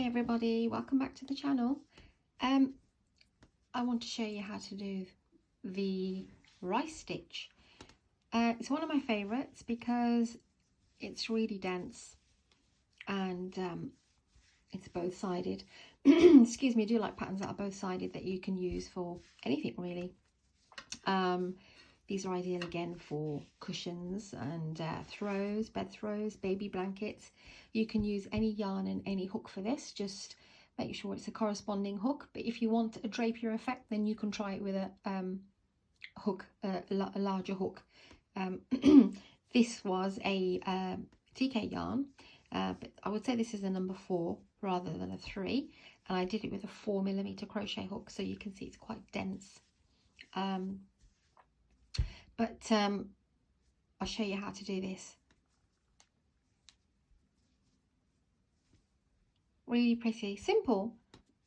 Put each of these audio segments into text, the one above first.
everybody, welcome back to the channel. I want to show you how to do the rice stitch. It's one of my favorites because it's really dense and it's both-sided. Excuse me, I do like patterns that are both-sided that you can use for anything really. These are ideal again for cushions and throws, bed throws, baby blankets. You can use any yarn and any hook for this. Just make sure it's a corresponding hook. But if you want a drapier effect, then you can try it with a hook, a larger hook. This was a TK yarn, but I would say this is a number 4 rather than a 3. And I did it with a 4mm crochet hook, so you can see it's quite dense. But I'll show you how to do this. Really pretty, simple.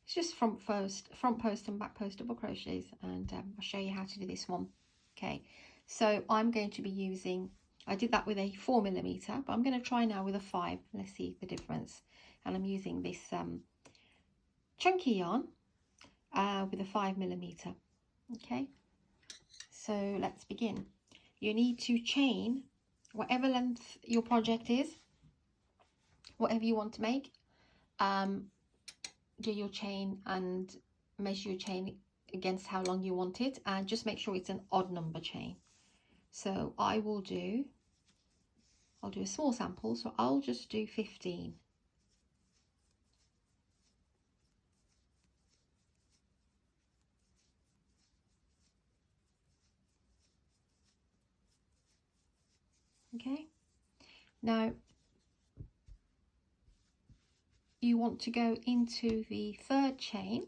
It's just front post and back post double crochets, and I'll show you how to do this one. Okay, so I'm going to be using, I did that with a 4mm, but I'm going to try now with a 5. Let's see the difference. And I'm using this chunky yarn with a 5mm. Okay. So let's begin. You need to chain whatever length your project is, whatever you want to make. Do your chain and measure your chain against how long you want it, and just make sure it's an odd number chain. So I'll do a small sample, so I'll just do 15. Okay, now you want to go into the third chain,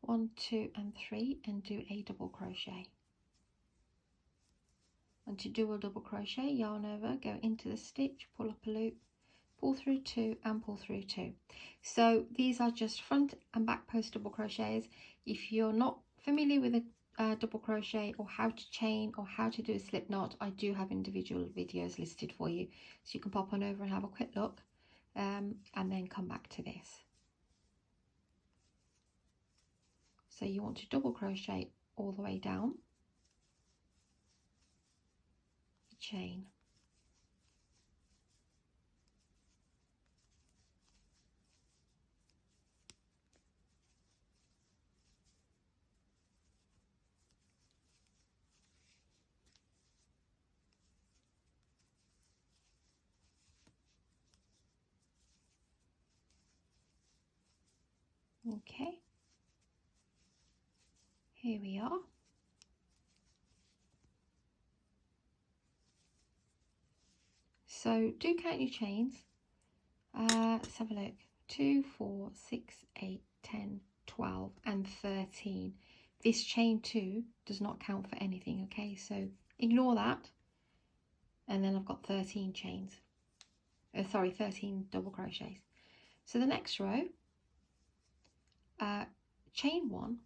1, 2 and 3, and do a double crochet. And to do a double crochet, yarn over, go into the stitch, pull up a loop, pull through 2 and pull through 2. So these are just front and back post double crochets. If you're not familiar with a double crochet or how to chain or how to do a slip knot, I do have individual videos listed for you, so you can pop on over and have a quick look, and then come back to this. So you want to double crochet all the way down, chain, okay, here we are. So do count your chains. Let's have a look. 2, 4, 6, 8, 10, 12 and 13. This chain 2 does not count for anything, okay, so ignore that. And then I've got 13 chains, 13 double crochets. So the next row, chain 1,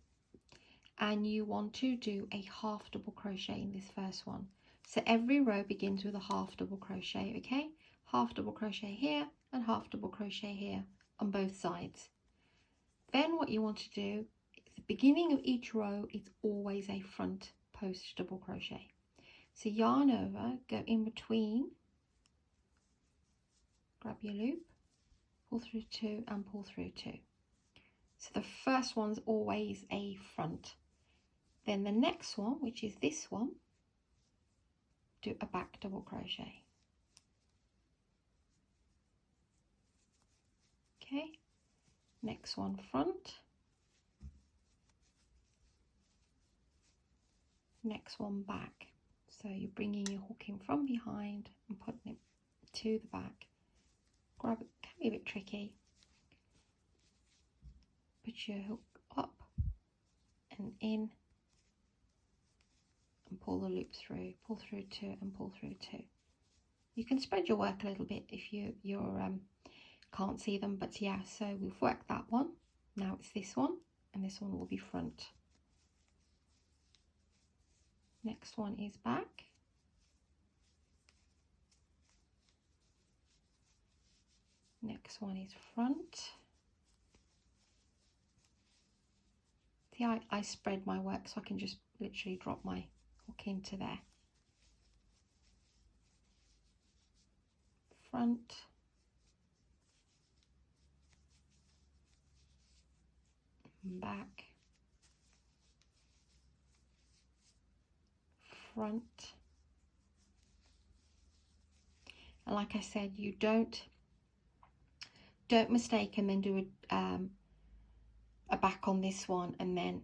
and you want to do a half double crochet in this first one. So every row begins with a half double crochet, okay? Half double crochet here and half double crochet here on both sides. Then what you want to do, at the beginning of each row, it's always a front post double crochet. So yarn over, go in between, grab your loop, pull through 2 and pull through 2. So the first one's always a front. Then the next one, which is this one, do a back double crochet. Okay, next one front, next one back. So you're bringing your hook in from behind and putting it to the back. Grab it, can be a bit tricky. Put your hook up and in and pull the loop through, pull through 2 and pull through 2. You can spread your work a little bit if you can't see them, but yeah, so we've worked that one. Now it's this one, and this one will be front. Next one is back. Next one is front. See, I spread my work so I can just literally drop my hook into there. Front. Back. Front. And like I said, you don't mistake and then do a back on this one and then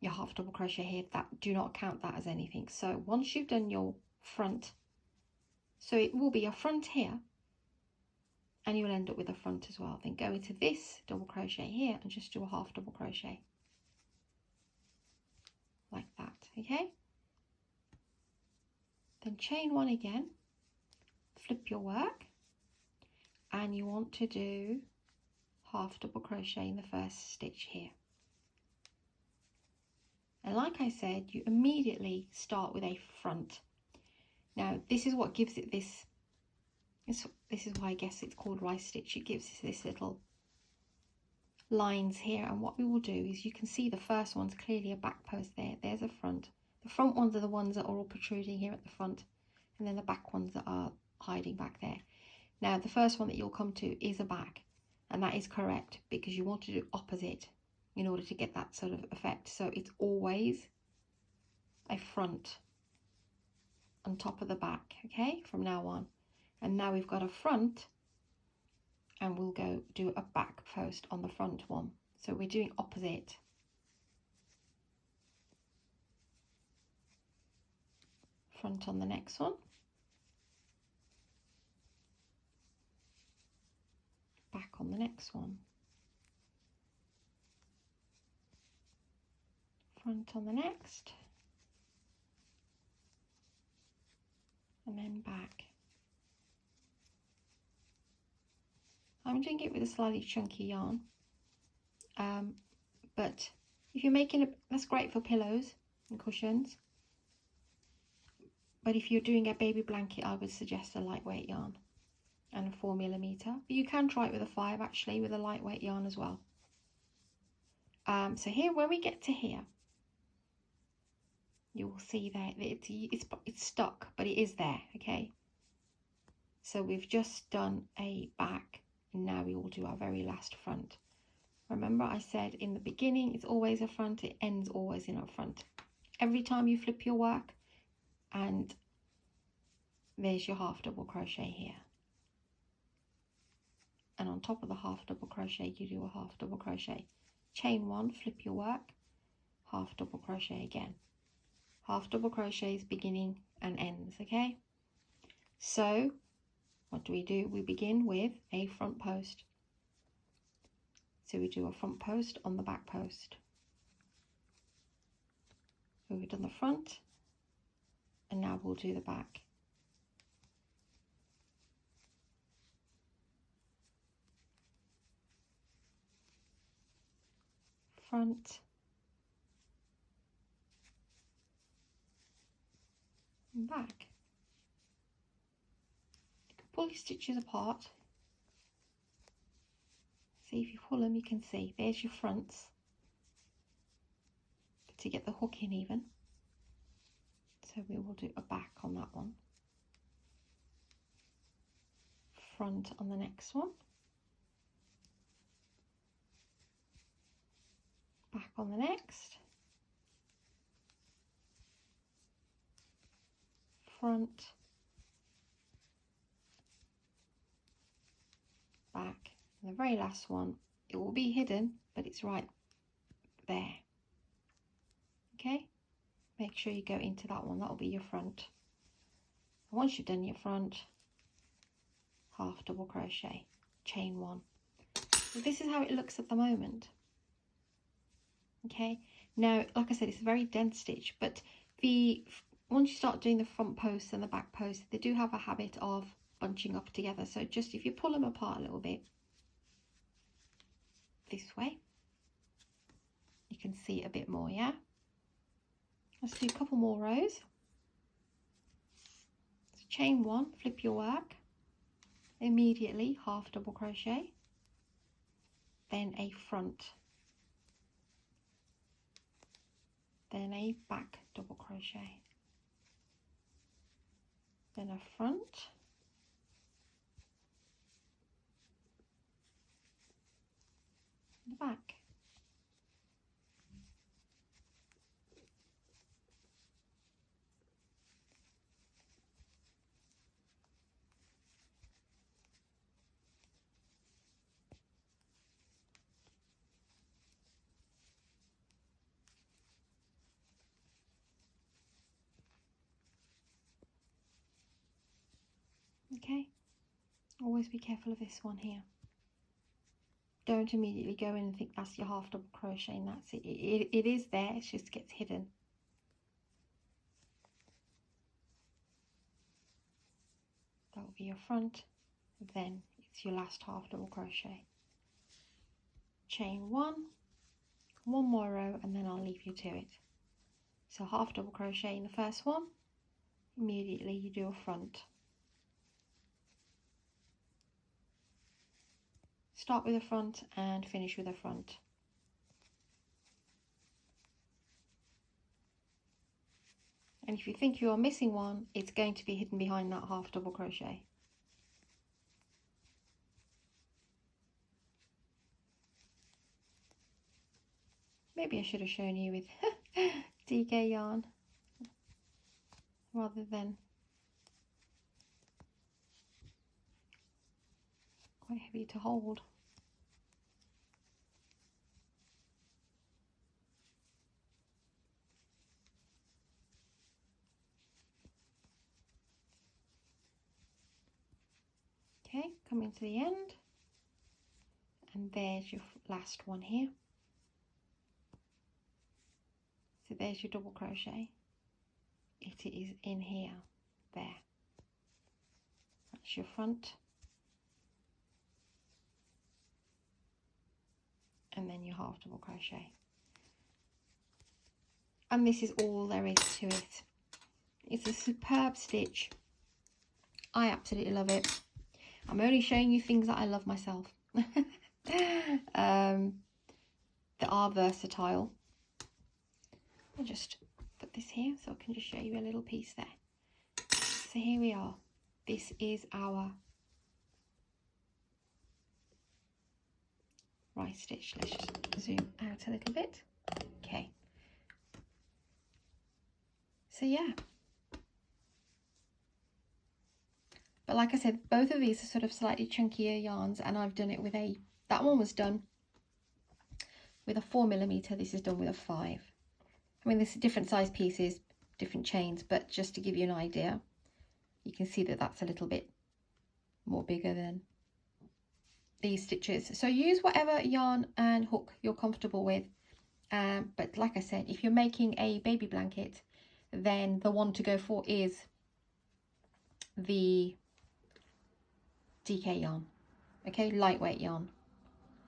your half double crochet here. That, do not count that as anything. So once you've done your front, so it will be a front here and you'll end up with a front as well. Then go into this double crochet here and just do a half double crochet like that. Okay, then chain one again, flip your work, and you want to do half double crochet in the first stitch here. And like I said, you immediately start with a front. Now this is what gives it this is why I guess it's called rice stitch. It gives this little lines here, and what we will do is, you can see the first one's clearly a back post there. There's a front. The front ones are the ones that are all protruding here at the front, and then the back ones that are hiding back there. Now the first one that you'll come to is a back, and that is correct because you want to do opposite in order to get that sort of effect. So it's always a front on top of the back, okay, from now on. And now we've got a front, and we'll go do a back post on the front one. So we're doing opposite. Front on the next one. Back on the next one. Front on the next. And then back. I'm doing it with a slightly chunky yarn, but if you're making it, that's great for pillows and cushions. But if you're doing a baby blanket, I would suggest a lightweight yarn and a 4mm. But you can try it with a 5 actually, with a lightweight yarn as well. So here, when we get to here, you will see that it's stuck, but it is there. Okay. So we've just done a back. Now we will do our very last front. Remember I said in the beginning it's always a front, it ends always in a front. Every time you flip your work, and there's your half double crochet here. And on top of the half double crochet you do a half double crochet. Chain one, flip your work, half double crochet again. Half double crochets beginning and ends, okay? So what do? We begin with a front post. So we do a front post on the back post. So we've done the front, and now we'll do the back. Front, and back. Pull your stitches apart. See, if you pull them, you can see there's your fronts, but to get the hook in even. So we will do a back on that one, front on the next one, back on the next, front, back, and the very last one, it will be hidden, but it's right there. Okay, make sure you go into that one. That will be your front. And once you've done your front, half double crochet, chain one. So this is how it looks at the moment. Okay, now like I said, it's a very dense stitch, but once you start doing the front post and the back post, they do have a habit of bunching up together. So just if you pull them apart a little bit this way, you can see a bit more. Yeah, let's do a couple more rows. So chain one, flip your work, immediately half double crochet, then a front, then a back double crochet, then a front, and a back. Okay, always be careful of this one here. Don't immediately go in and think that's your half double crochet and that's it. It is there, it just gets hidden. That will be your front, then it's your last half double crochet. Chain one more row, and then I'll leave you to it. So half double crochet in the first one, immediately you do a front. Start with a front and finish with a front. And if you think you are missing one, it's going to be hidden behind that half double crochet. Maybe I should have shown you with DK yarn rather than quite heavy to hold. Okay, coming to the end, and there's your last one here. So there's your double crochet. It is in here, there. That's your front. And then your half double crochet. And this is all there is to it. It's a superb stitch. I absolutely love it. I'm only showing you things that I love myself. That are versatile. I'll just put this here so I can just show you a little piece there. So here we are. This is our right stitch. Let's just zoom out a little bit. Okay. So yeah. But like I said, both of these are sort of slightly chunkier yarns, and I've done it with that one was done with a 4mm. This is done with a 5. I mean, there's different size pieces, different chains, but just to give you an idea, you can see that that's a little bit more bigger than these stitches. So use whatever yarn and hook you're comfortable with. But like I said, if you're making a baby blanket, then the one to go for is the DK yarn. Okay, lightweight yarn.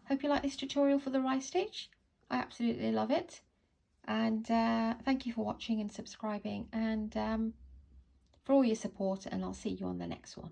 Hope you like this tutorial for the rice stitch. I absolutely love it. And thank you for watching and subscribing, and for all your support, and I'll see you on the next one.